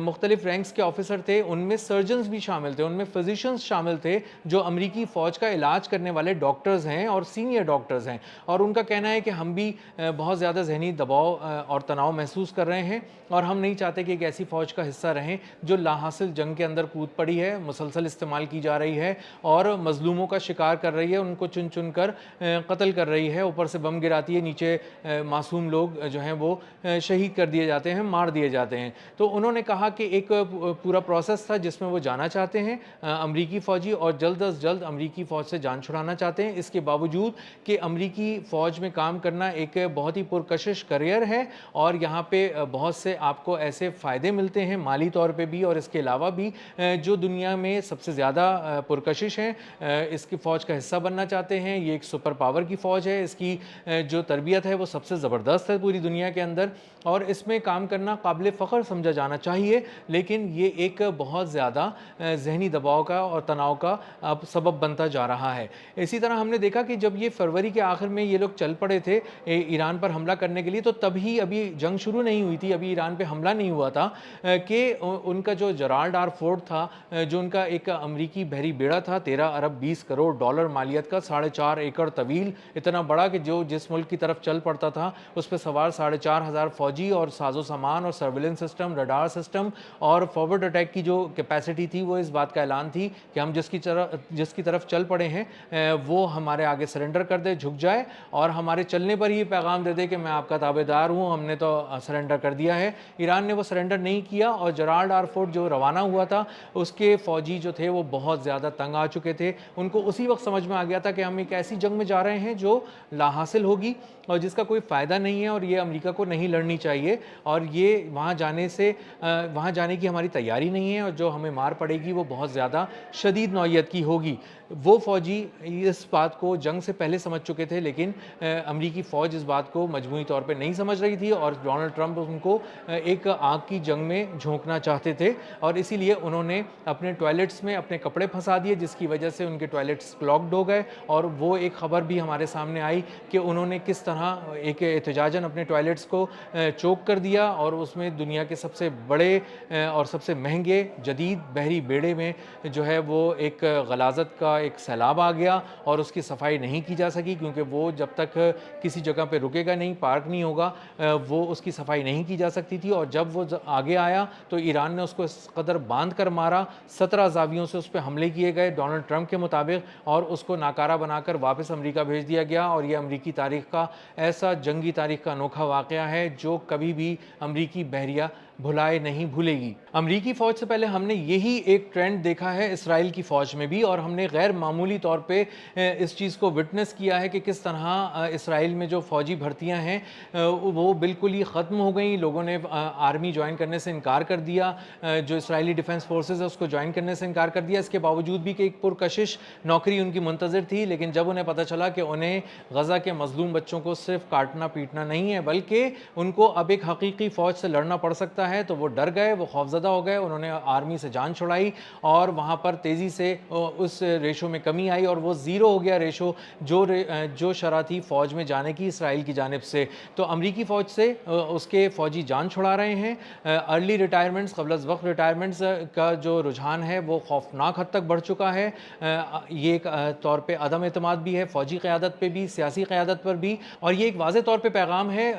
مختلف رینکس کے آفیسر تھے ان میں سرجنز بھی شامل تھے, ان میں فزیشنز شامل تھے جو امریکی فوج کا علاج کرنے والے ڈاکٹرز ہیں اور سینئر ڈاکٹرز ہیں, اور ان کا کہنا ہے کہ ہم بھی بہت زیادہ ذہنی دباؤ اور تناؤ محسوس کر رہے ہیں, اور ہم نہیں چاہتے کہ ایک ایسی فوج کا حصہ رہیں جو لا حاصل جنگ کے اندر کود پڑی ہے, مسلسل استعمال کی جا رہی ہے اور مظلوموں کا شکار کر رہی ہے, ان کو چن چن کر قتل کر رہی ہے, اوپر سے بم گراتی ہے, نیچے معصوم لوگ جو ہیں وہ شہید کر دیے جاتے ہیں, مار دیے جاتے ہیں. تو انہوں نے کہا کہ ایک پورا پروسیس تھا جس میں وہ جانا چاہتے ہیں امریکی فوجی, اور جلد از جلد امریکی فوج سے جان چھڑانا چاہتے ہیں, اس کے باوجود کہ امریکی فوج میں کام کرنا ایک بہت ہی پرکشش کریئر ہے اور یہاں پہ بہت سے آپ کو ایسے فائدے ملتے ہیں مالی طور پہ بھی اور اس کے علاوہ بھی جو دنیا میں سب سے زیادہ پرکشش ہیں, اس کی فوج کا حصہ بننا چاہتے ہیں. یہ ایک سپر پاور کی فوج ہے, اس کی جو تربیت ہے وہ سب سے زبردست ہے پوری دنیا کے اندر, اور اس میں کام کرنا قابل فخر سمجھا جانا چاہیے, لیکن یہ ایک بہت زیادہ ذہنی دباؤ کا اور تناؤ کا اب سبب بنتا جا رہا ہے. اسی طرح ہم نے دیکھا کہ جب یہ فروری کے آخر میں یہ لوگ چل پڑے تھے ایران پر حملہ کرنے کے لیے, تو تبھی ابھی جنگ شروع نہیں ہوئی تھی, ابھی ایران پہ حملہ نہیں ہوا تھا کہ ان کا جو جرالڈ آر فورڈ تھا, جو ان کا ایک امریکی بحری بیڑا تھا 13 ارب 20 کروڑ ڈالر مالیت کا, 4.5 ایکڑ طویل, اتنا بڑا کہ جو جس ملک کی طرف چل پڑتا تھا اس پہ سوار 4,500 فوجی اور ساز و سامان اور سرویلنس سسٹم, رڈار سسٹم اور فارورڈ اٹیک کی جو کیپیسٹی تھی وہ اس بات کا اعلان تھی کہ ہم جس کی طرف چل پڑے ہیں وہ ہمارے آگے سرنڈر کر دے, جھک جائے اور ہمارے چلنے پر ہی پیغام دے دے کہ میں آپ کا تابع دار ہوں, ہم نے تو سرنڈر کر دیا ہے. ایران نے وہ سرنڈر نہیں کیا, اور جرالڈ آر فورڈ جو روانہ ہوا تھا اس کے فوجی جو تھے وہ بہت زیادہ تنگ آ چکے تھے. ان کو اسی وقت سمجھ میں آ گیا تھا کہ ہم ایک ایسی جنگ میں جا رہے ہیں جو لا حاصل ہوگی اور جس کا کوئی فائدہ نہیں ہے, اور یہ امریکہ کو نہیں لڑنی چاہیے, اور یہ وہاں جانے کی ہماری تیاری نہیں ہے, اور جو ہمیں مار پڑے گی وہ بہت زیادہ شدید نوعیت کی ہوگی. وہ فوجی اس بات کو جنگ سے پہلے سمجھ چکے تھے, لیکن امریکی فوج اس بات کو مجموعی طور پہ نہیں سمجھ رہی تھی, اور ڈونلڈ ٹرمپ ان کو ایک آگ کی جنگ میں جھونکنا چاہتے تھے, اور اسی لیے انہوں نے اپنے ٹوائلٹس میں اپنے کپڑے پھنسا دیے, جس کی وجہ سے ان کے ٹوائلٹس کلاگڈ ہو گئے. اور وہ ایک خبر بھی ہمارے سامنے آئی کہ انہوں نے کس طرح ایک احتجاجاً اپنے ٹوائلٹس کو چوک کر دیا, اور اس میں دنیا کے سب سے بڑے اور سب سے مہنگے جدید بحری بیڑے میں جو ہے وہ ایک غلاظت کا ایک سیلاب آ گیا, اور اس کی صفائی نہیں کی جا سکی کیونکہ وہ جب تک کسی جگہ پہ رکے گا نہیں, پارک نہیں ہوگا, وہ اس کی صفائی نہیں کی جا سکتی تھی. اور جب وہ آگے آیا تو ایران نے اس کو اس قدر باندھ کر مارا, 17 زاویوں سے اس پہ حملے کیے گئے ڈونلڈ ٹرمپ کے مطابق, اور اس کو ناکارہ بنا کر واپس امریکہ بھیج دیا گیا. اور یہ امریکی تاریخ کا ایسا جنگی تاریخ کا انوکھا واقعہ ہے جو کبھی بھی امریکی بحریہ بھلائے نہیں بھولے گی. امریکی فوج سے پہلے ہم نے یہی ایک ٹرینڈ دیکھا ہے اسرائیل کی فوج میں بھی, اور ہم نے غیر معمولی طور پہ اس چیز کو وٹنس کیا ہے کہ کس طرح اسرائیل میں جو فوجی بھرتیاں ہیں وہ بالکل ہی ختم ہو گئیں. لوگوں نے آرمی جوائن کرنے سے انکار کر دیا, جو اسرائیلی ڈیفنس فورسز ہے اس کو جوائن کرنے سے انکار کر دیا, اس کے باوجود بھی کہ ایک پرکشش نوکری ان کی منتظر تھی. لیکن جب انہیں پتہ چلا کہ انہیں غزہ کے مظلوم بچوں کو صرف کاٹنا پیٹنا نہیں ہے بلکہ ان کو اب ایک حقیقی فوج سے لڑنا پڑ سکتا ہے, تو وہ ڈر گئے, وہ خوفزدہ ہو گئے. انہوں نے آرمی سے جان چھڑائی اور وہاں پر تیزی سے اس ریشو میں کمی آئی, اور وہ زیرو ہو گیا ریشو جو شرح تھی فوج میں جانے کی اسرائیل کی جانب سے. تو امریکی فوج سے اس کے فوجی جان چھڑا رہے ہیں. ارلی ریٹائرمنٹس, قبل از وقت ریٹائرمنٹس کا جو رجحان ہے وہ خوفناک حد تک بڑھ چکا ہے. یہ ایک طور پہ عدم اعتماد بھی ہے فوجی قیادت پہ بھی, سیاسی قیادت پر بھی, اور یہ ایک واضح طور پہ پیغام ہے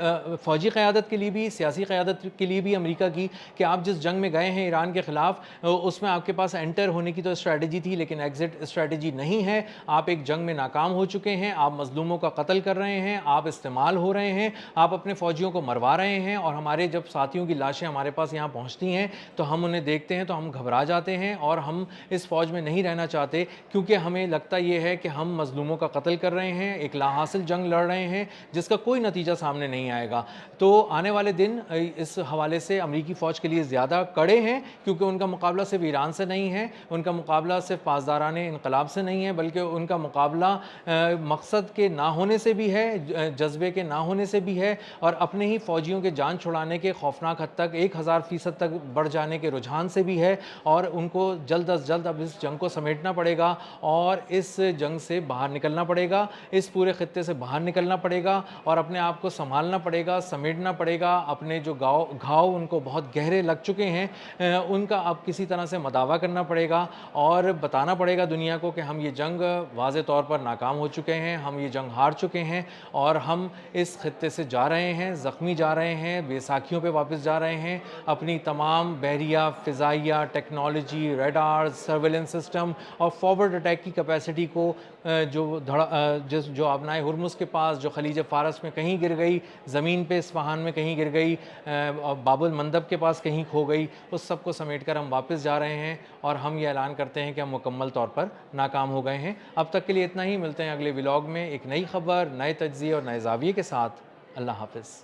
فوجی قیادت کے لیے بھی, سیاسی قیادت کے لیے بھی امریکہ کی, کہ آپ جس جنگ میں گئے ہیں ایران کے خلاف اس میں آپ کے پاس انٹر ہونے کی تو اسٹریٹجی تھی لیکن ایگزٹ اسٹریٹجی نہیں ہے. آپ ایک جنگ میں ناکام ہو چکے ہیں, آپ مظلوموں کا قتل کر رہے ہیں, آپ استعمال ہو رہے ہیں, آپ اپنے فوجیوں کو مروا رہے ہیں, اور ہمارے جب ساتھیوں کی لاشیں ہمارے پاس یہاں پہنچتی ہیں تو ہم انہیں دیکھتے ہیں تو ہم گھبرا جاتے ہیں, اور ہم اس فوج میں نہیں رہنا چاہتے کیونکہ ہمیں لگتا یہ ہے کہ ہم مظلوموں کا قتل کر رہے ہیں, ایک لا حاصل جنگ لڑ رہے ہیں جس کا کوئی نتیجہ سامنے نہیں آئے گا. تو آنے والے دن اس حوالے سے امریکی فوج کے لیے زیادہ کڑے ہیں کیونکہ ان کا مقابلہ صرف ایران سے نہیں ہے, ان کا مقابلہ صرف پاسداران انقلاب سے نہیں ہے, بلکہ ان کا مقابلہ مقصد کے نہ ہونے سے بھی ہے, جذبے کے نہ ہونے سے بھی ہے, اور اپنے ہی فوجیوں کے جان چھڑانے کے خوفناک حد تک 1000% تک بڑھ جانے کے رجحان سے بھی ہے. اور ان کو جلد از جلد اب اس جنگ کو سمیٹنا پڑے گا اور اس جنگ سے باہر نکلنا پڑے گا, اس پورے خطے سے باہر نکلنا پڑے گا, اور اپنے آپ کو سنبھالنا پڑے گا, سمیٹنا پڑے گا, اپنے جو گھاؤ ان کو بہت گہرے لگ چکے ہیں ان کا اب کسی طرح سے مداوع کرنا پڑے گا اور بتانا پڑے گا دنیا کو کہ ہم یہ جنگ واضح طور پر ناکام ہو چکے ہیں، ہم یہ جنگ ہار چکے ہیں اور ہم اس خطے سے جا رہے ہیں، زخمی جا رہے ہیں، بے ساکھیوں پہ واپس جا رہے ہیں، اپنی تمام بحریہ، فضائیہ، ٹیکنالوجی، ریڈارز، سرویلنس سسٹم اور فارورڈ اٹیک کی کیپیسٹی کو جو آبنائے ہرمز کے پاس، جو خلیج فارس میں کہیں گر گئی، زمین پہ اصفہان میں کہیں گر گئی، اور باب المندب کے پاس کہیں کھو گئی، اس سب کو سمیٹ کر ہم واپس جا رہے ہیں اور ہم یہ اعلان کرتے ہیں کہ ہم مکمل طور پر ناکام ہو گئے ہیں۔ اب تک کے لیے اتنا ہی، ملتے ہیں اگلے ولاگ میں ایک نئی خبر، نئے تجزیے اور نئے زاویے کے ساتھ۔ اللہ حافظ۔